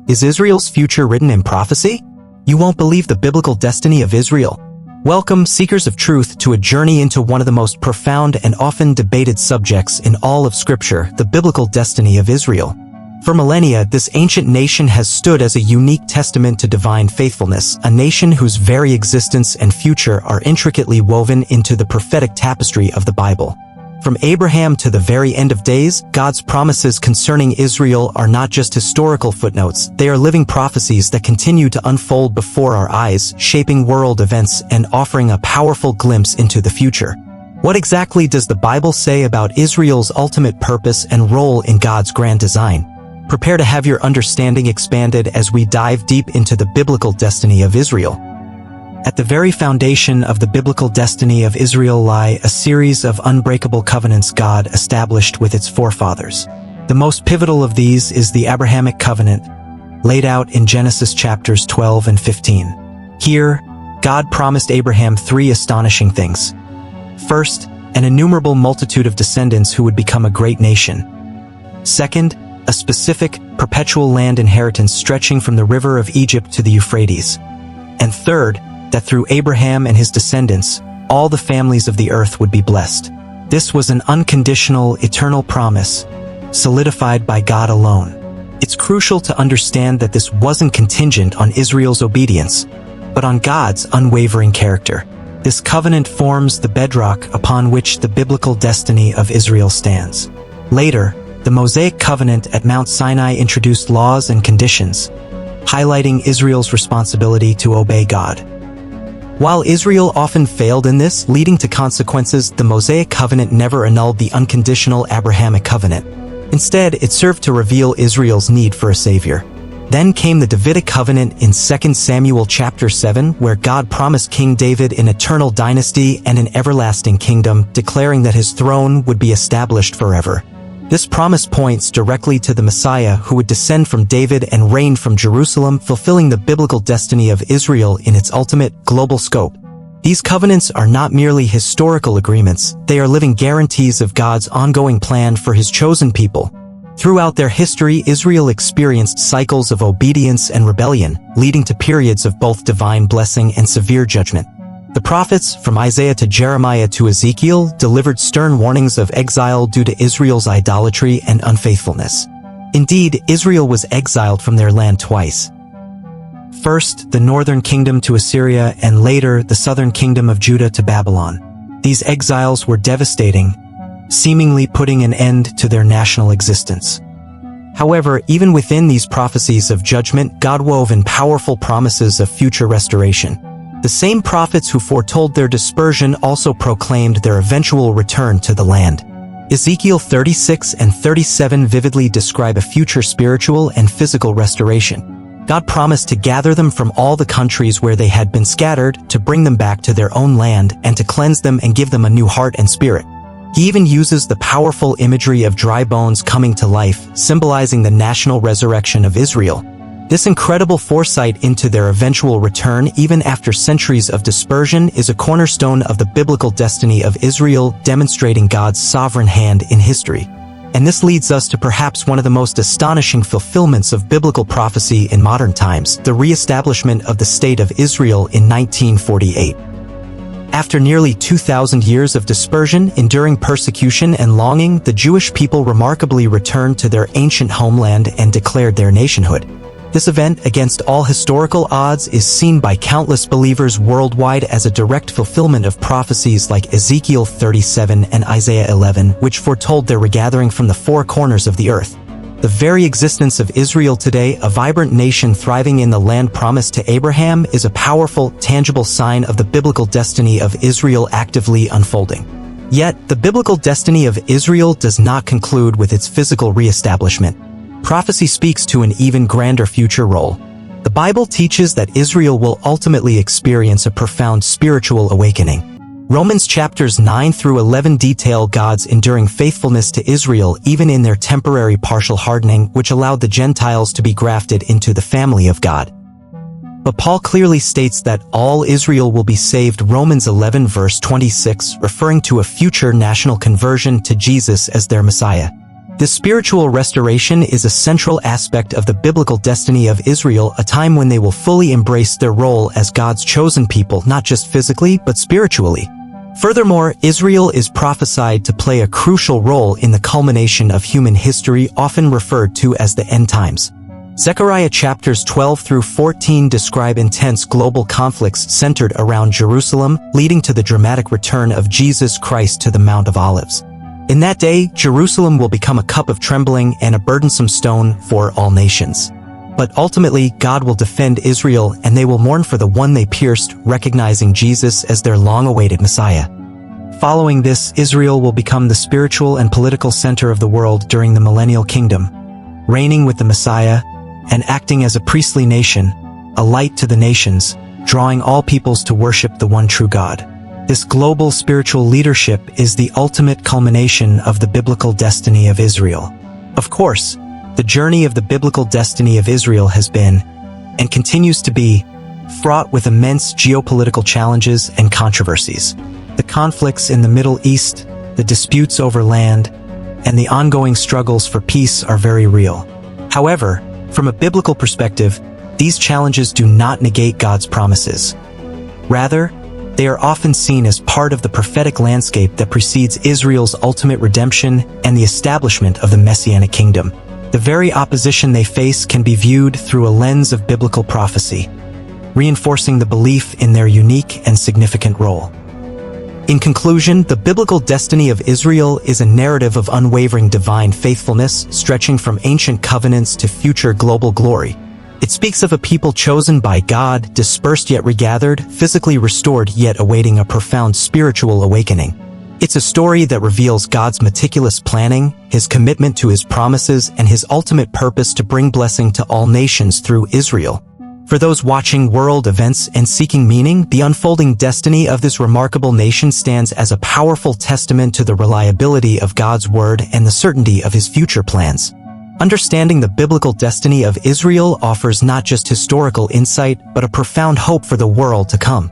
Is Israel's future written in prophecy? You won't believe the biblical destiny of Israel. Welcome, seekers of truth, to a journey into one of the most profound and often debated subjects in all of Scripture, the biblical destiny of Israel. For millennia, this ancient nation has stood as a unique testament to divine faithfulness, a nation whose very existence and future are intricately woven into the prophetic tapestry of the Bible. From Abraham to the very end of days, God's promises concerning Israel are not just historical footnotes, they are living prophecies that continue to unfold before our eyes, shaping world events and offering a powerful glimpse into the future. What exactly does the Bible say about Israel's ultimate purpose and role in God's grand design? Prepare to have your understanding expanded as we dive deep into the biblical destiny of Israel. At the very foundation of the biblical destiny of Israel lie a series of unbreakable covenants God established with its forefathers. The most pivotal of these is the Abrahamic Covenant, laid out in Genesis chapters 12 and 15. Here, God promised Abraham three astonishing things. First, an innumerable multitude of descendants who would become a great nation. Second, a specific, perpetual land inheritance stretching from the river of Egypt to the Euphrates. And third, that through Abraham and his descendants, all the families of the earth would be blessed. This was an unconditional, eternal promise, solidified by God alone. It's crucial to understand that this wasn't contingent on Israel's obedience, but on God's unwavering character. This covenant forms the bedrock upon which the biblical destiny of Israel stands. Later, the Mosaic Covenant at Mount Sinai introduced laws and conditions, highlighting Israel's responsibility to obey God. While Israel often failed in this, leading to consequences, the Mosaic Covenant never annulled the unconditional Abrahamic Covenant. Instead, it served to reveal Israel's need for a savior. Then came the Davidic Covenant in 2 Samuel chapter 7, where God promised King David an eternal dynasty and an everlasting kingdom, declaring that his throne would be established forever. This promise points directly to the Messiah who would descend from David and reign from Jerusalem, fulfilling the biblical destiny of Israel in its ultimate, global scope. These covenants are not merely historical agreements, they are living guarantees of God's ongoing plan for his chosen people. Throughout their history, Israel experienced cycles of obedience and rebellion, leading to periods of both divine blessing and severe judgment. The prophets, from Isaiah to Jeremiah to Ezekiel, delivered stern warnings of exile due to Israel's idolatry and unfaithfulness. Indeed, Israel was exiled from their land twice. First, the northern kingdom to Assyria, and later, the southern kingdom of Judah to Babylon. These exiles were devastating, seemingly putting an end to their national existence. However, even within these prophecies of judgment, God wove in powerful promises of future restoration. The same prophets who foretold their dispersion also proclaimed their eventual return to the land. Ezekiel 36 and 37 vividly describe a future spiritual and physical restoration. God promised to gather them from all the countries where they had been scattered, to bring them back to their own land, and to cleanse them and give them a new heart and spirit. He even uses the powerful imagery of dry bones coming to life, symbolizing the national resurrection of Israel. This incredible foresight into their eventual return, even after centuries of dispersion, is a cornerstone of the biblical destiny of Israel, demonstrating God's sovereign hand in history. And this leads us to perhaps one of the most astonishing fulfillments of biblical prophecy in modern times, the re-establishment of the State of Israel in 1948. After nearly 2,000 years of dispersion, enduring persecution and longing, the Jewish people remarkably returned to their ancient homeland and declared their nationhood. This event, against all historical odds, is seen by countless believers worldwide as a direct fulfillment of prophecies like Ezekiel 37 and Isaiah 11, which foretold their regathering from the four corners of the earth. The very existence of Israel today, a vibrant nation thriving in the land promised to Abraham, is a powerful, tangible sign of the biblical destiny of Israel actively unfolding. Yet, the biblical destiny of Israel does not conclude with its physical re-establishment. Prophecy speaks to an even grander future role. The Bible teaches that Israel will ultimately experience a profound spiritual awakening. Romans chapters 9 through 11 detail God's enduring faithfulness to Israel even in their temporary partial hardening, which allowed the Gentiles to be grafted into the family of God. But Paul clearly states that all Israel will be saved, Romans 11 verse 26, referring to a future national conversion to Jesus as their Messiah. This spiritual restoration is a central aspect of the biblical destiny of Israel, a time when they will fully embrace their role as God's chosen people, not just physically, but spiritually. Furthermore, Israel is prophesied to play a crucial role in the culmination of human history, often referred to as the end times. Zechariah chapters 12 through 14 describe intense global conflicts centered around Jerusalem, leading to the dramatic return of Jesus Christ to the Mount of Olives. In that day, Jerusalem will become a cup of trembling and a burdensome stone for all nations. But ultimately, God will defend Israel, and they will mourn for the one they pierced, recognizing Jesus as their long-awaited Messiah. Following this, Israel will become the spiritual and political center of the world during the millennial kingdom, reigning with the Messiah and acting as a priestly nation, a light to the nations, drawing all peoples to worship the one true God. This global spiritual leadership is the ultimate culmination of the biblical destiny of Israel. Of course, the journey of the biblical destiny of Israel has been, and continues to be, fraught with immense geopolitical challenges and controversies. The conflicts in the Middle East, the disputes over land, and the ongoing struggles for peace are very real. However, from a biblical perspective, these challenges do not negate God's promises. Rather, they are often seen as part of the prophetic landscape that precedes Israel's ultimate redemption and the establishment of the Messianic Kingdom. The very opposition they face can be viewed through a lens of biblical prophecy, reinforcing the belief in their unique and significant role. In conclusion, the biblical destiny of Israel is a narrative of unwavering divine faithfulness, stretching from ancient covenants to future global glory. It speaks of a people chosen by God, dispersed yet regathered, physically restored yet awaiting a profound spiritual awakening. It's a story that reveals God's meticulous planning, His commitment to His promises, and His ultimate purpose to bring blessing to all nations through Israel. For those watching world events and seeking meaning, the unfolding destiny of this remarkable nation stands as a powerful testament to the reliability of God's word and the certainty of His future plans. Understanding the biblical destiny of Israel offers not just historical insight, but a profound hope for the world to come.